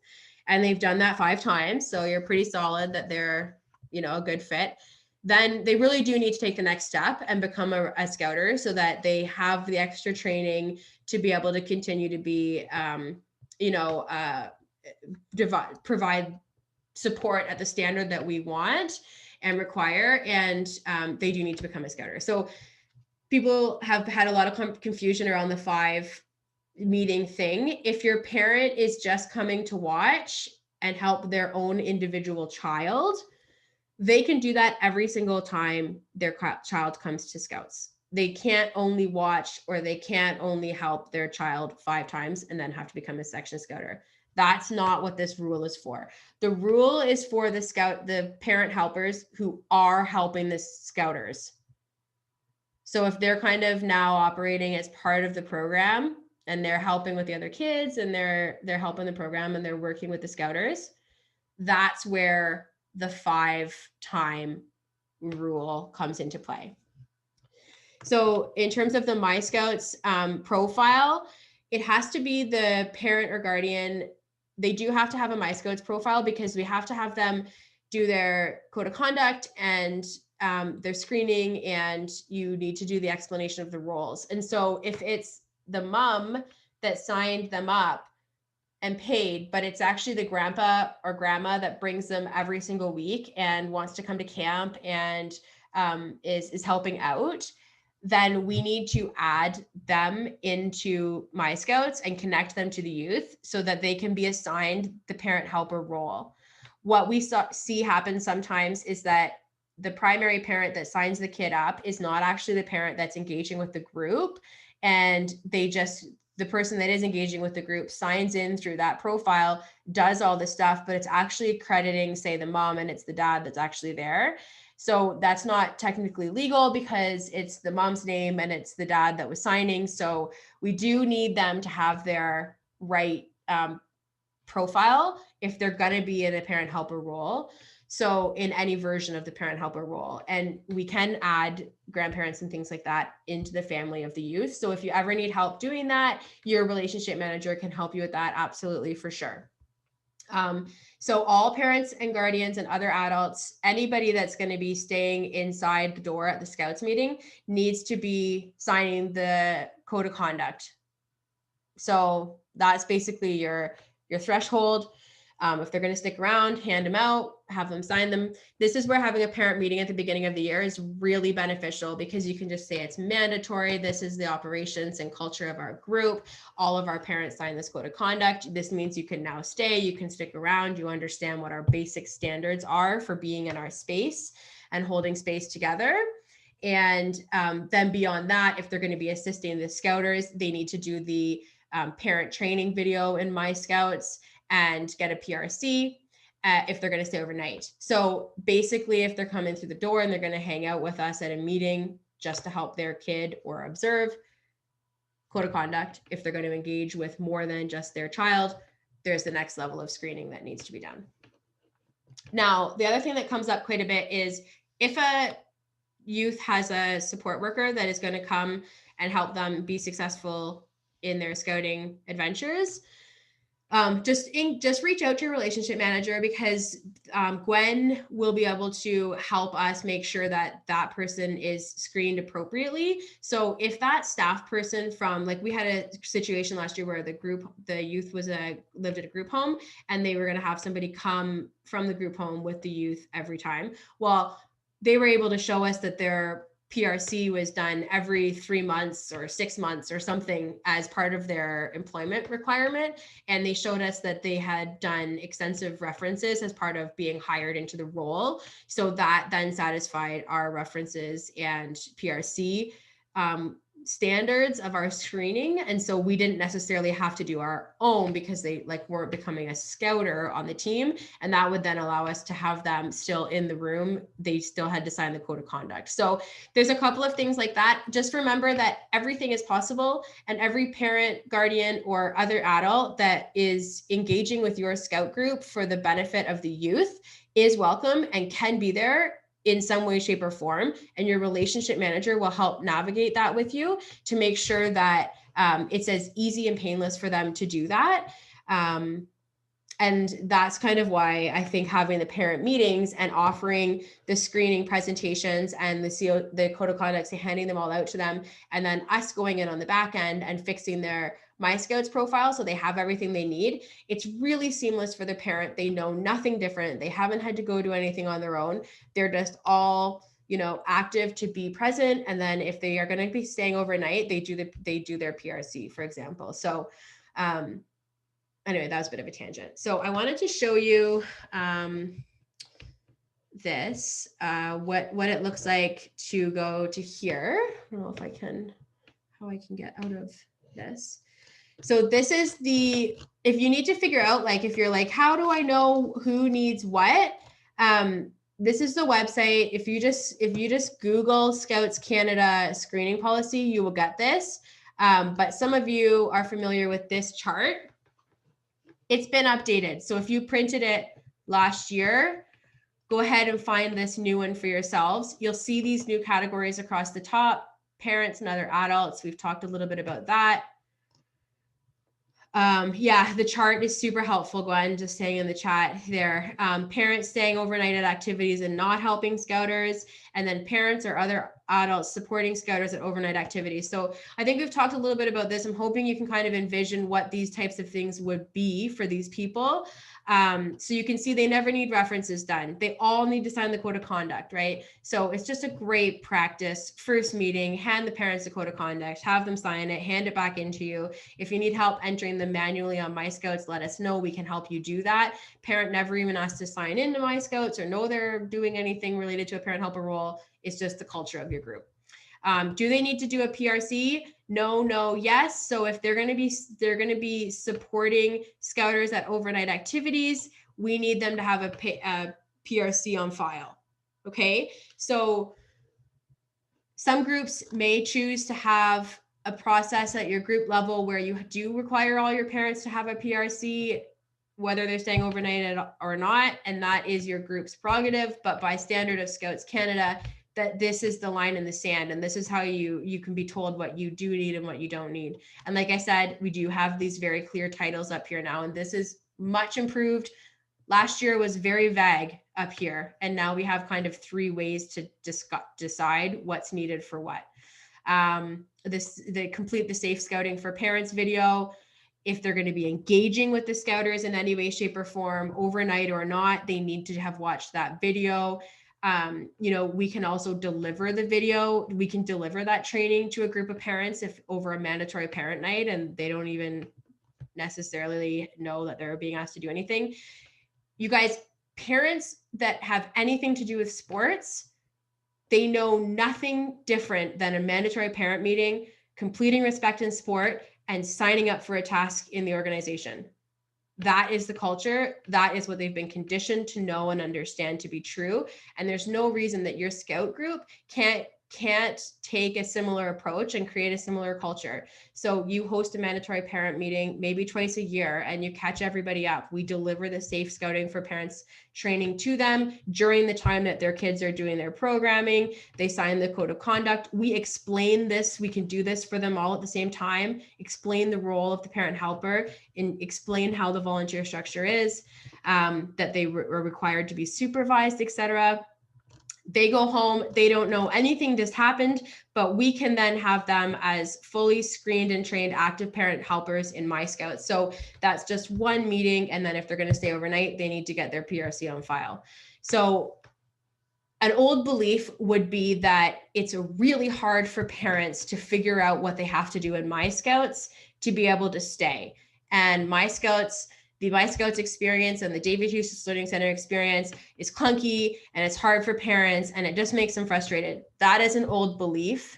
and they've done that 5 times, so you're pretty solid that they're, a good fit, then they really do need to take the next step and become a scouter so that they have the extra training to be able to continue to be, provide support at the standard that we want and require. And they do need to become a scouter. So people have had a lot of confusion around the 5 meeting thing. If your parent is just coming to watch and help their own individual child, they can do that every single time their child comes to Scouts. They can't only watch, or they can't only help their child 5 times and then have to become a section scouter. That's not what this rule is for. The rule is for the parent helpers who are helping the scouters. So if they're kind of now operating as part of the program and they're helping with the other kids and they're helping the program and they're working with the scouters, that's where the 5-time rule comes into play. So in terms of the My Scouts profile, it has to be the parent or guardian. They do have to have a My Scouts profile because we have to have them do their code of conduct and their screening, and you need to do the explanation of the roles. And so if it's the mom that signed them up and paid, but it's actually the grandpa or grandma that brings them every single week and wants to come to camp and is helping out, then we need to add them into My Scouts and connect them to the youth so that they can be assigned the parent helper role. What we see happen sometimes is that the primary parent that signs the kid up is not actually the parent that's engaging with the group, and the person that is engaging with the group signs in through that profile, does all this stuff, but it's actually crediting, say, the mom, and it's the dad that's actually there. So that's not technically legal because it's the mom's name and it's the dad that was signing. So we do need them to have their right profile if they're going to be in a parent helper role. So in any version of the parent helper role, and we can add grandparents and things like that into the family of the youth. So if you ever need help doing that, your relationship manager can help you with that. Absolutely, for sure. So all parents and guardians and other adults, anybody that's going to be staying inside the door at the Scouts meeting needs to be signing the code of conduct. So that's basically your threshold. If they're going to stick around, hand them out, have them sign them. This is where having a parent meeting at the beginning of the year is really beneficial because you can just say it's mandatory. This is the operations and culture of our group. All of our parents sign this code of conduct. This means you can now stay, you can stick around, you understand what our basic standards are for being in our space and holding space together. And then beyond that, if they're going to be assisting the scouters, they need to do the parent training video in My Scouts and get a PRC if they're going to stay overnight. So basically, if they're coming through the door and they're going to hang out with us at a meeting just to help their kid or observe, code of conduct. If they're going to engage with more than just their child, there's the next level of screening that needs to be done. Now, the other thing that comes up quite a bit is if a youth has a support worker that is going to come and help them be successful in their scouting adventures, just reach out to your relationship manager because Gwen will be able to help us make sure that that person is screened appropriately. So if that staff person from, like, we had a situation last year where the youth lived at a group home and they were going to have somebody come from the group home with the youth every time. Well, they were able to show us that their PRC was done every 3 months or 6 months or something as part of their employment requirement. And they showed us that they had done extensive references as part of being hired into the role. So that then satisfied our references and PRC standards of our screening. And so we didn't necessarily have to do our own because they like weren't becoming a scouter on the team. And that would then allow us to have them still in the room. They still had to sign the code of conduct. So there's a couple of things like that. Just remember that everything is possible, and every parent, guardian, or other adult that is engaging with your scout group for the benefit of the youth is welcome and can be there in some way, shape, or form. And your relationship manager will help navigate that with you to make sure that it's as easy and painless for them to do that. And that's kind of why I think having the parent meetings and offering the screening presentations and the code of conduct, handing them all out to them, and then us going in on the back end and fixing their My Scouts profile so they have everything they need. It's really seamless for the parent. They know nothing different. They haven't had to go do anything on their own. They're just all, you know, active to be present. And then if they are going to be staying overnight, they do their PRC, for example. So anyway, that was a bit of a tangent. So I wanted to show you this, what it looks like to go to here. I don't know if I can, how I can get out of this. So this is if you need to figure out, like, if you're like, how do I know who needs what? This is the website. If you just Google Scouts Canada screening policy, you will get this. But some of you are familiar with this chart. It's been updated. So if you printed it last year, go ahead and find this new one for yourselves. You'll see these new categories across the top: parents and other adults. We've talked a little bit about that. Yeah, the chart is super helpful, Gwen, just saying in the chat there. Parents staying overnight at activities and not helping scouters, and then parents or other adults supporting scouters at overnight activities. So I think we've talked a little bit about this. I'm hoping you can kind of envision what these types of things would be for these people. So you can see they never need references done. They all need to sign the code of conduct, right? So it's just a great practice. First meeting, hand the parents the code of conduct, have them sign it, hand it back into you. If you need help entering them manually on My Scouts, let us know. We can help you do that. Parent never even has to sign into My Scouts or know they're doing anything related to a parent helper role. It's just the culture of your group. Do they need to do a PRC? No, yes. So if they're going to be supporting scouters at overnight activities, we need them to have a PRC on file. Okay. So some groups may choose to have a process at your group level where you do require all your parents to have a PRC, whether they're staying overnight or not. And that is your group's prerogative. But by standard of Scouts Canada, that this is the line in the sand, and this is how you can be told what you do need and what you don't need. And like I said, we do have these very clear titles up here now, and this is much improved. Last year was very vague up here, and now we have kind of 3 ways to decide what's needed for what. They complete the safe scouting for parents video. If they're going to be engaging with the scouters in any way, shape, or form, overnight or not, they need to have watched that video. We can also deliver the video. We can deliver that training to a group of parents if over a mandatory parent night and they don't even necessarily know that they're being asked to do anything. You guys, parents that have anything to do with sports, they know nothing different than a mandatory parent meeting, completing respect in sport, and signing up for a task in the organization. That is the culture. That is what they've been conditioned to know and understand to be true. And there's no reason that your scout group can't take a similar approach and create a similar culture. So you host a mandatory parent meeting maybe twice a year and you catch everybody up. We deliver the safe scouting for parents training to them during the time that their kids are doing their programming. They sign the code of conduct. We explain this. We can do this for them all at the same time, explain the role of the parent helper and explain how the volunteer structure is, that they are required to be supervised, etc. They go home, they don't know anything just happened, but we can then have them as fully screened and trained active parent helpers in My Scouts. So that's just one meeting. And then if they're going to stay overnight, they need to get their PRC on file. So an old belief would be that it's really hard for parents to figure out what they have to do in My Scouts to be able to stay. And the My Scouts experience and the David Hughes Learning Center experience is clunky and it's hard for parents and it just makes them frustrated. That is an old belief.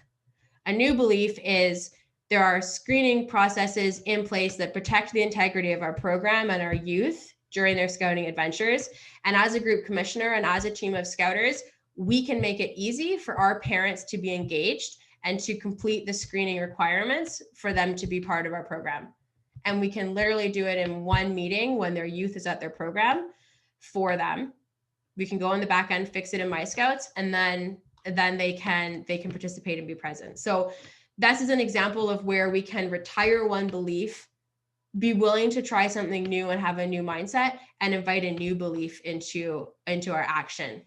A new belief is there are screening processes in place that protect the integrity of our program and our youth during their scouting adventures. And as a group commissioner and as a team of scouters, we can make it easy for our parents to be engaged and to complete the screening requirements for them to be part of our program. And we can literally do it in one meeting when their youth is at their program for them. We can go on the back end, fix it in My Scouts, and then they can participate and be present. So this is an example of where we can retire one belief, be willing to try something new and have a new mindset, and invite a new belief into our action.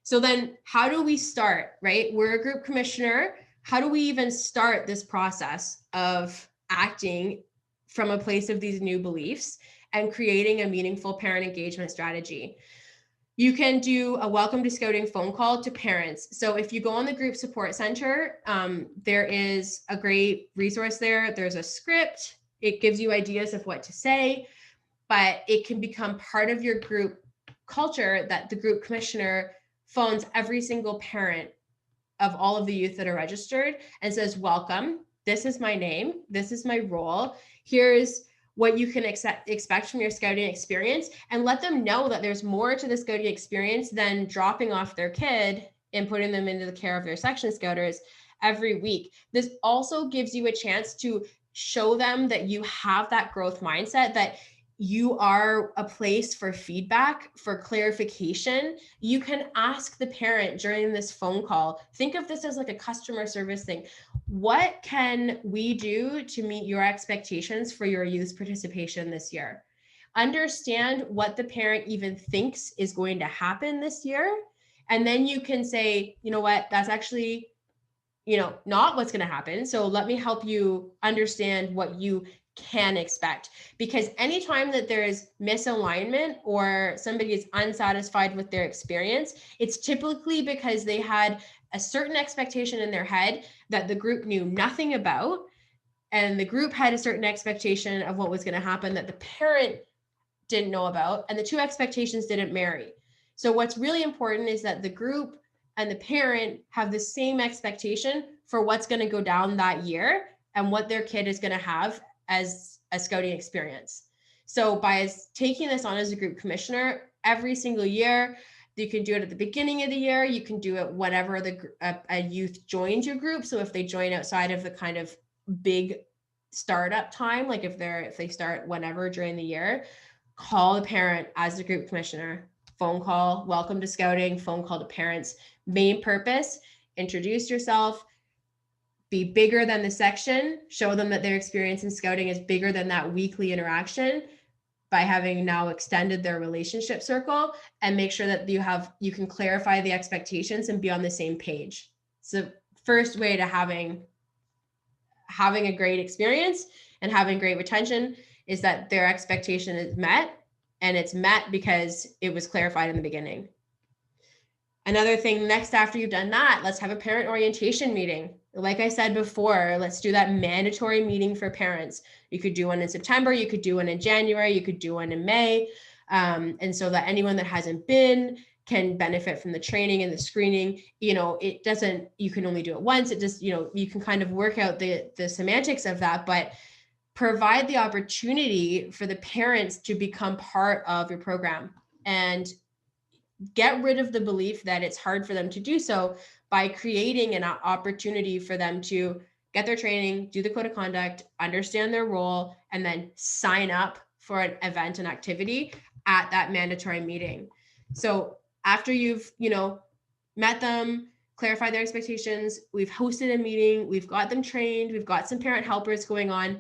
So then how do we start, right? We're a group commissioner. How do we even start this process of acting from a place of these new beliefs and creating a meaningful parent engagement strategy? You can do a welcome to scouting phone call to parents. So if you go on the group support center, there is a great resource there. There's a script. It gives you ideas of what to say, but it can become part of your group culture that the group commissioner phones every single parent of all of the youth that are registered and says, welcome, this is my name, this is my role, here's what you can expect from your scouting experience, and let them know that there's more to the scouting experience than dropping off their kid and putting them into the care of their section scouters every week. This also gives you a chance to show them that you have that growth mindset, that you are a place for feedback, for clarification. You can ask the parent during this phone call, think of this as like a customer service thing. What can we do to meet your expectations for your youth's participation this year? Understand what the parent even thinks is going to happen this year. And then you can say, you know what, that's actually, not what's going to happen. So let me help you understand what you can expect, because anytime that there is misalignment or somebody is unsatisfied with their experience, it's typically because they had a certain expectation in their head that the group knew nothing about, and the group had a certain expectation of what was going to happen that the parent didn't know about, and the two expectations didn't marry. So what's really important is that the group and the parent have the same expectation for what's going to go down that year and what their kid is going to have as a scouting experience. So by taking this on as a group commissioner every single year, you can do it at the beginning of the year. You can do it whenever a youth joins your group. So if they join outside of the kind of big startup time, like if they start whenever during the year, call the parent as the group commissioner. Phone call, welcome to scouting, phone call to parents. Main purpose, introduce yourself, be bigger than the section, show them that their experience in scouting is bigger than that weekly interaction by having now extended their relationship circle, and make sure that you can clarify the expectations and be on the same page. So first way to having a great experience and having great retention is that their expectation is met, and it's met because it was clarified in the beginning. Another thing, next after you've done that, let's have a parent orientation meeting. Like I said before, let's do that mandatory meeting for parents. You could do one in September, you could do one in January, you could do one in May. And so that anyone that hasn't been can benefit from the training and the screening. You can only do it once. It just, you can kind of work out the semantics of that, but provide the opportunity for the parents to become part of your program and get rid of the belief that it's hard for them to do so by creating an opportunity for them to get their training, do the code of conduct, understand their role, and then sign up for an event and activity at that mandatory meeting. So after you've, met them, clarified their expectations, we've hosted a meeting, we've got them trained, we've got some parent helpers going on.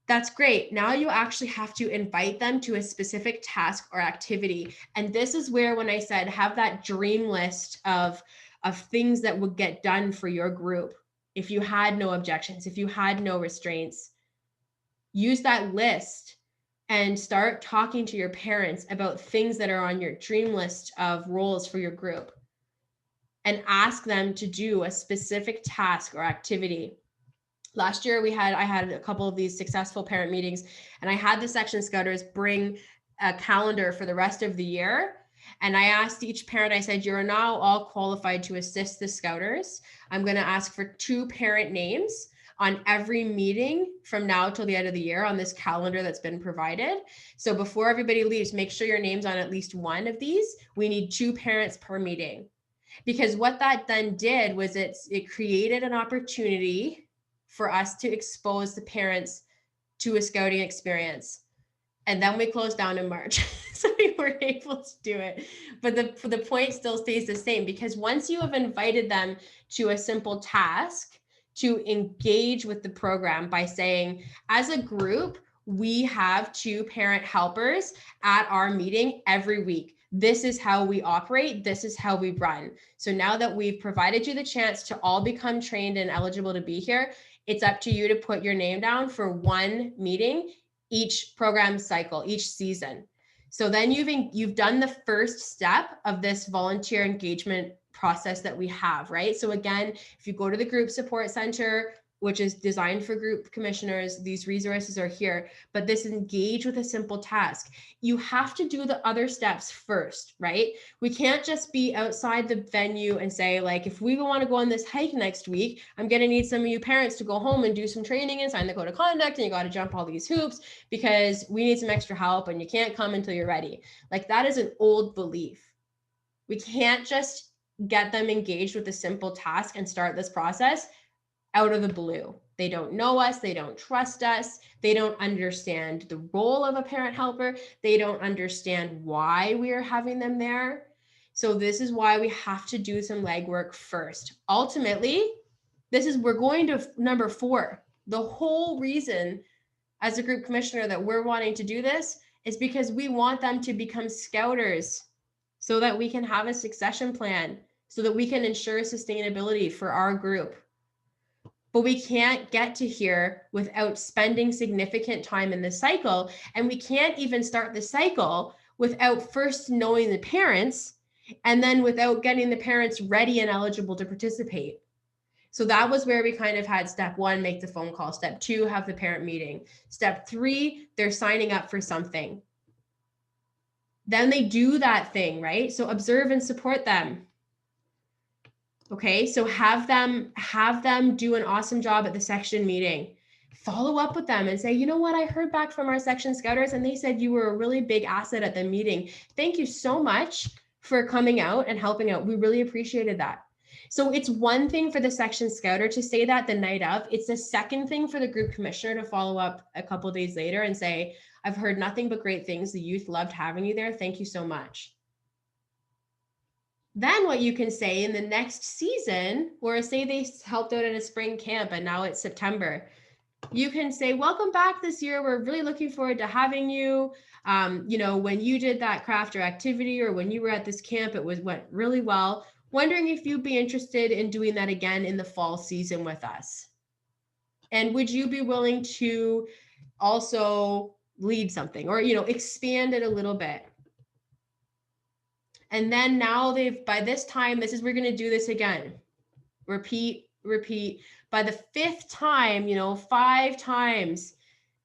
That's great. Now you actually have to invite them to a specific task or activity. And this is where, when I said have that dream list of things that would get done for your group, if you had no objections, if you had no restraints, use that list and start talking to your parents about things that are on your dream list of roles for your group, and ask them to do a specific task or activity. Last year, I had a couple of these successful parent meetings, and I had the section scouters bring a calendar for the rest of the year. And I asked each parent, I said, you're now all qualified to assist the Scouters. I'm going to ask for 2 parent names on every meeting from now till the end of the year on this calendar that's been provided. So before everybody leaves, make sure your name's on at least one of these. We need 2 parents per meeting. Because what that then did was it created an opportunity for us to expose the parents to a scouting experience. And then we closed down in March. So we weren't able to do it. But the point still stays the same, because once you have invited them to a simple task to engage with the program by saying, as a group, we have 2 parent helpers at our meeting every week. This is how we operate. This is how we run. So now that we've provided you the chance to all become trained and eligible to be here, it's up to you to put your name down for 1 meeting each program cycle, each season. So then you've done the first step of this volunteer engagement process that we have, right? So again, if you go to the group support center, which is designed for group commissioners, these resources are here, but this engage with a simple task. You have to do the other steps first, right? We can't just be outside the venue and say, like, if we want to go on this hike next week, I'm going to need some of you parents to go home and do some training and sign the code of conduct, and you got to jump all these hoops because we need some extra help and you can't come until you're ready. Like, that is an old belief. We can't just get them engaged with a simple task and start this process out of the blue. They don't know us. They don't trust us. They don't understand the role of a parent helper. They don't understand why we are having them there. So this is why we have to do some legwork first. Ultimately, we're going to number 4. The whole reason as a group commissioner that we're wanting to do this is because we want them to become Scouters so that we can have a succession plan, so that we can ensure sustainability for our group. But we can't get to here without spending significant time in the cycle. And we can't even start the cycle without first knowing the parents, and then without getting the parents ready and eligible to participate. So that was where we kind of had step 1, make the phone call. Step 2, have the parent meeting. Step 3, they're signing up for something. Then they do that thing, right? So observe and support them. Okay, so have them do an awesome job at the section meeting. Follow up with them and say, you know what, I heard back from our section Scouters and they said you were a really big asset at the meeting. Thank you so much for coming out and helping out. We really appreciated that. So it's one thing for the section Scouter to say that the night of. It's the second thing for the group commissioner to follow up a couple of days later and say, I've heard nothing but great things. The youth loved having you there. Thank you so much. Then what you can say in the next season, or say they helped out at a spring camp and now it's September, you can say, welcome back this year. We're really looking forward to having you. When you did that craft or activity, or when you were at this camp, went really well. Wondering if you'd be interested in doing that again in the fall season with us. And would you be willing to also lead something, or, expand it a little bit? And then now by this time, we're going to do this again. Repeat. By the 5th time, 5 times,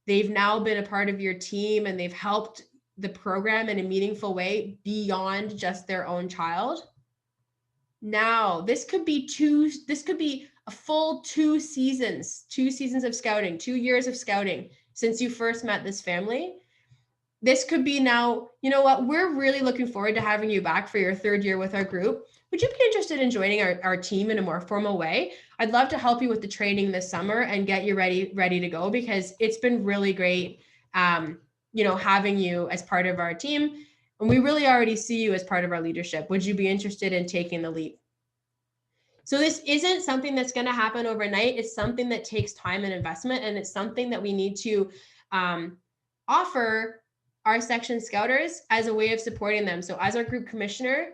they've now been a part of your team and they've helped the program in a meaningful way beyond just their own child. Now, this could be a full 2 seasons of scouting, 2 years of scouting since you first met this family. This could be now, you know what, we're really looking forward to having you back for your 3rd year with our group. Would you be interested in joining our team in a more formal way? I'd love to help you with the training this summer and get you ready to go, because it's been really great, having you as part of our team. And we really already see you as part of our leadership. Would you be interested in taking the leap? So this isn't something that's going to happen overnight. It's something that takes time and investment, and it's something that we need to offer our section Scouters as a way of supporting them. So as our group commissioner,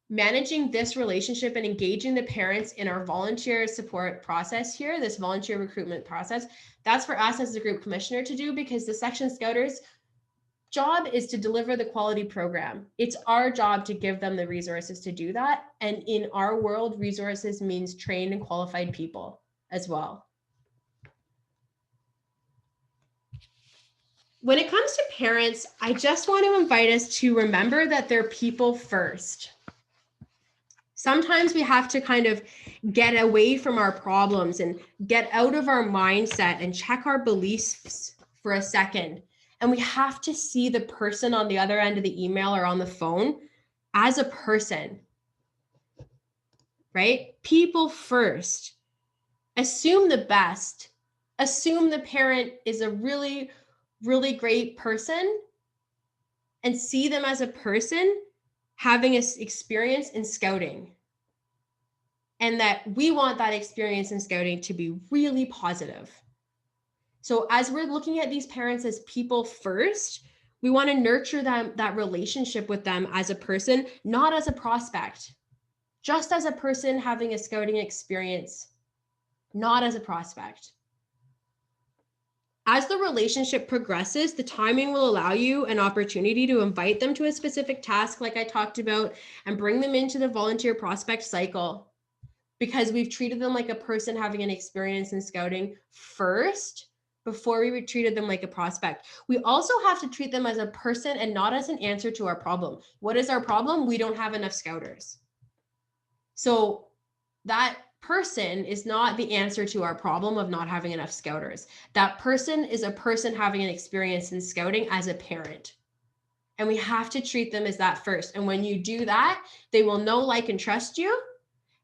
managing this relationship and engaging the parents in our volunteer support process here, this volunteer recruitment process, that's for us as the group commissioner to do, because the section Scouters' job is to deliver the quality program. It's our job to give them the resources to do that. And in our world, resources means trained and qualified people as well. when it comes to parents, I just want to invite us to remember that they're people first. Sometimes we have to kind of get away from our problems and get out of our mindset and check our beliefs for a second. And we have to see the person on the other end of the email or on the phone as a person, right? People first. Assume the best. Assume the parent is a really, really great person and see them as a person having an experience in scouting. And that we want that experience in scouting to be really positive. So as we're looking at these parents as people first, we want to nurture them, that relationship with them as a person, not as a prospect, just as a person having a scouting experience, not as a prospect. As the relationship progresses, the timing will allow you an opportunity to invite them to a specific task, like I talked about, and bring them into the volunteer prospect cycle. Because we've treated them like a person having an experience in scouting first, before we treated them like a prospect. We also have to treat them as a person and not as an answer to our problem. What is our problem? We don't have enough scouters. So that person is not the answer to our problem of not having enough scouters. That person is a person having an experience in scouting as a parent. And we have to treat them as that first. And when you do that, they will know, like, and trust you.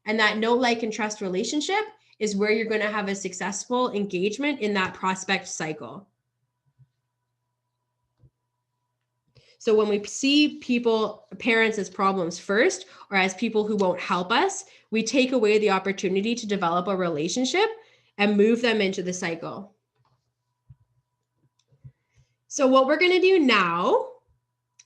And that know, like, and trust relationship is where you're going to have a successful engagement in that prospect cycle. So when we see parents as problems first, or as people who won't help us, we take away the opportunity to develop a relationship and move them into the cycle. So what we're going to do now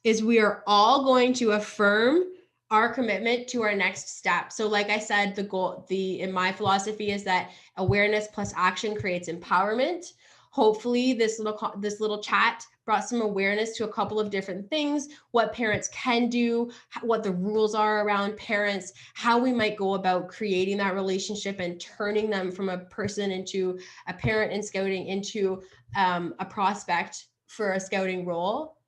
is we are all going to affirm our commitment to our next step. So like I said, the goal, in my philosophy is that awareness plus action creates empowerment. Hopefully this little chat brought some awareness to a couple of different things, what parents can do, what the rules are around parents, how we might go about creating that relationship and turning them from a person into a parent in scouting into a prospect for a scouting role.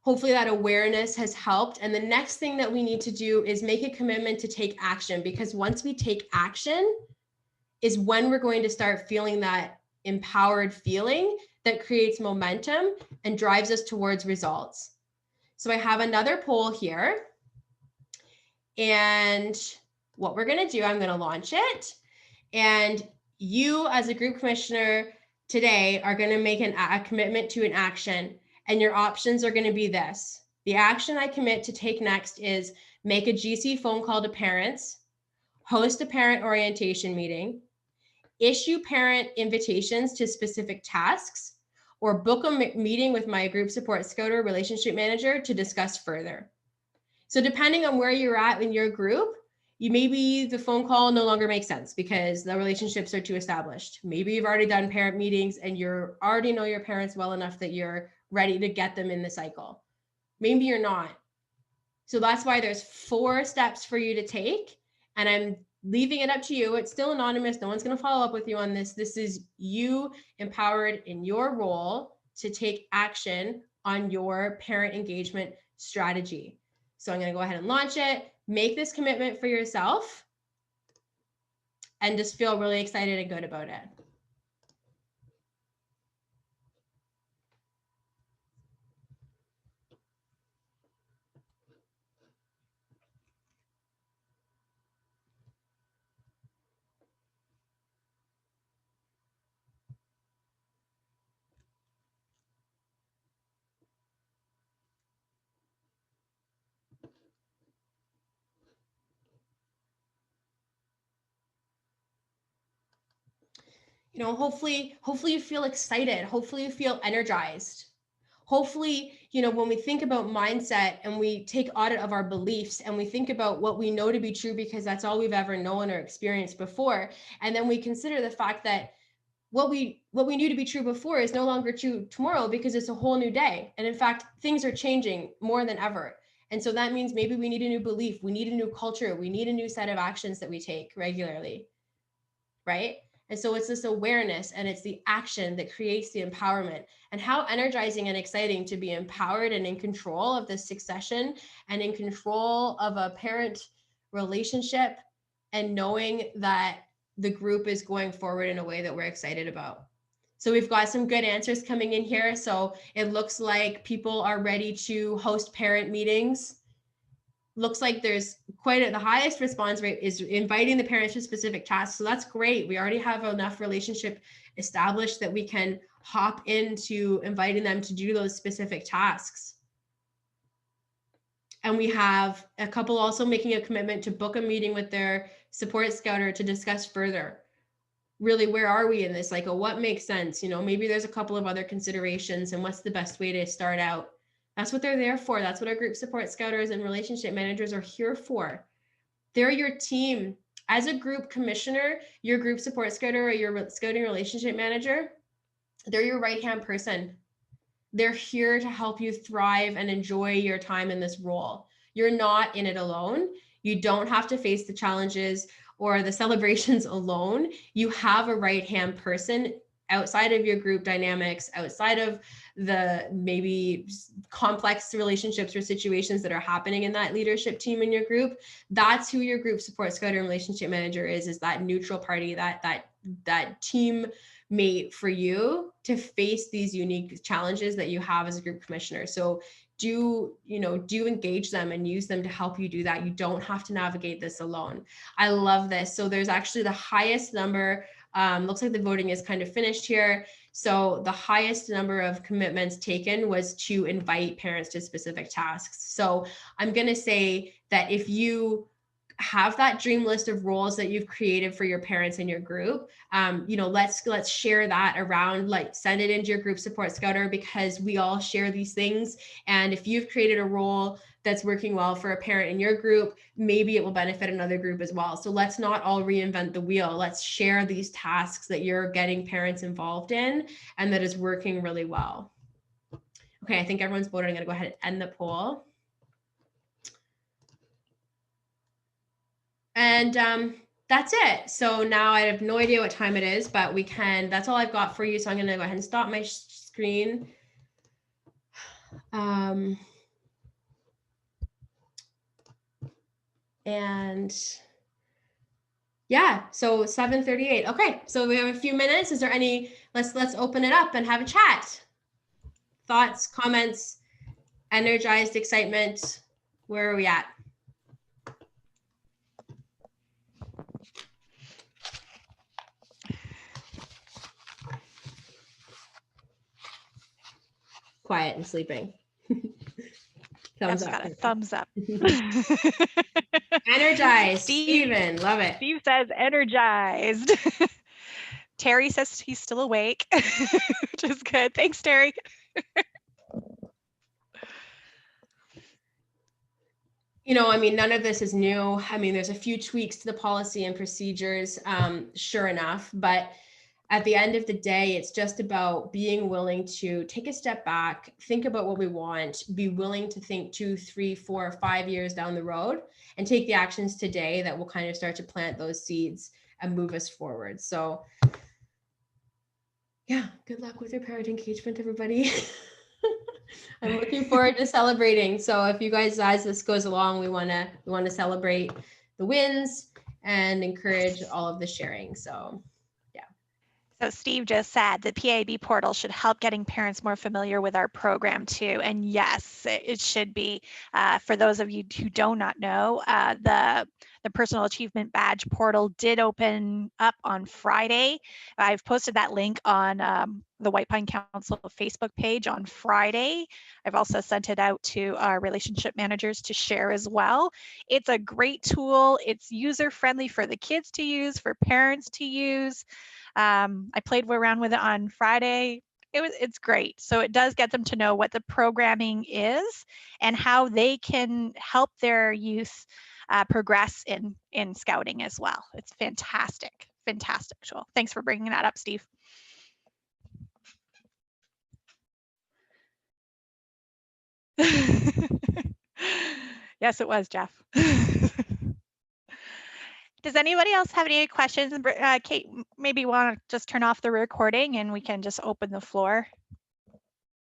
Hopefully that awareness has helped. And the next thing that we need to do is make a commitment to take action, because once we take action is when we're going to start feeling that empowered feeling that creates momentum and drives us towards results. So I have another poll here. And what we're going to do, I'm going to launch it. And you as a group commissioner today are going to make a commitment to an action. And your options are going to be this. The action I commit to take next is make a GC phone call to parents, host a parent orientation meeting, issue parent invitations to specific tasks, or book a meeting with my group support scouter relationship manager to discuss further. So depending on where you're at in your group, maybe the phone call no longer makes sense because the relationships are too established. Maybe you've already done parent meetings and you already know your parents well enough that you're ready to get them in the cycle. Maybe you're not. So that's why there's 4 steps for you to take, and I'm leaving it up to you. It's still anonymous. No one's going to follow up with you on this. This is you empowered in your role to take action on your parent engagement strategy. So I'm going to go ahead and launch it, make this commitment for yourself, and just feel really excited and good about it. You know, hopefully you feel excited. Hopefully you feel energized. Hopefully, you know, when we think about mindset and we take audit of our beliefs and we think about what we know to be true because that's all we've ever known or experienced before, and then we consider the fact that what we knew to be true before is no longer true tomorrow because it's a whole new day. And in fact, things are changing more than ever. And so that means maybe we need a new belief, we need a new culture, we need a new set of actions that we take regularly, right? And so it's this awareness and it's the action that creates the empowerment. And how energizing and exciting to be empowered and in control of this succession and in control of a parent relationship, and knowing that the group is going forward in a way that we're excited about. So we've got some good answers coming in here. So it looks like people are ready to host parent meetings. Looks like there's the highest response rate is inviting the parents to specific tasks. So that's great. We already have enough relationship established that we can hop into inviting them to do those specific tasks. And we have a couple also making a commitment to book a meeting with their support scouter to discuss further. Really, where are we in this cycle? What makes sense? You know, maybe there's a couple of other considerations and what's the best way to start out. That's what they're there for. That's what our group support scouters and relationship managers are here for. They're your team. As a group commissioner, your group support scouter or your scouting relationship manager, they're your right-hand person. They're here to help you thrive and enjoy your time in this role. You're not in it alone. You don't have to face the challenges or the celebrations alone. You have a right-hand person outside of your group dynamics, outside of the maybe complex relationships or situations that are happening in that leadership team in your group. That's who your group support scouter and relationship manager is that neutral party, that team mate for you to face these unique challenges that you have as a group commissioner. So do engage them and use them to help you do that. You don't have to navigate this alone. I love this. So there's actually the highest number, looks like the voting is kind of finished here. So the highest number of commitments taken was to invite parents to specific tasks. So I'm going to say that if you have that dream list of roles that you've created for your parents in your group, let's share that around, like send it into your group support scouter, because we all share these things. And if you've created a role that's working well for a parent in your group, maybe it will benefit another group as well. So let's not all reinvent the wheel. Let's share these tasks that you're getting parents involved in and that is working really well. Okay, I think everyone's voted. I'm going to go ahead and end the poll. And that's it. So now I have no idea what time it is, but that's all I've got for you. So I'm going to go ahead and stop my screen. And yeah, so 7:38. Okay, so we have a few minutes. Is there any, let's open it up and have a chat. Thoughts, comments, energized, excitement. Where are we at? Quiet and sleeping. Thumbs up. Got a thumbs up. Energized. Steven, love it. Steve says energized. Terry says he's still awake, which is good. Thanks, Terry. None of this is new. There's a few tweaks to the policy and procedures, sure enough, but at the end of the day, it's just about being willing to take a step back, think about what we want, be willing to think 2, 3, 4, 5 years down the road, and take the actions today that will kind of start to plant those seeds and move us forward. So yeah, good luck with your parent engagement, everybody. I'm looking forward to celebrating. So if you guys, as this goes along, we want to celebrate the wins and encourage all of the sharing. So So Steve just said the PAB portal should help getting parents more familiar with our program too. And yes, it should be. For those of you who do not know, the Personal Achievement Badge portal did open up on Friday. I've posted that link on the White Pine Council Facebook page on Friday. I've also sent it out to our relationship managers to share as well. It's a great tool. It's user-friendly for the kids to use, for parents to use. I played around with it on Friday. It's great. So it does get them to know what the programming is and how they can help their youth progress in scouting as well. It's fantastic, fantastic tool. Thanks for bringing that up, Steve. Yes, it was, Jeff. Does anybody else have any questions? Kate, maybe want to just turn off the recording and we can just open the floor.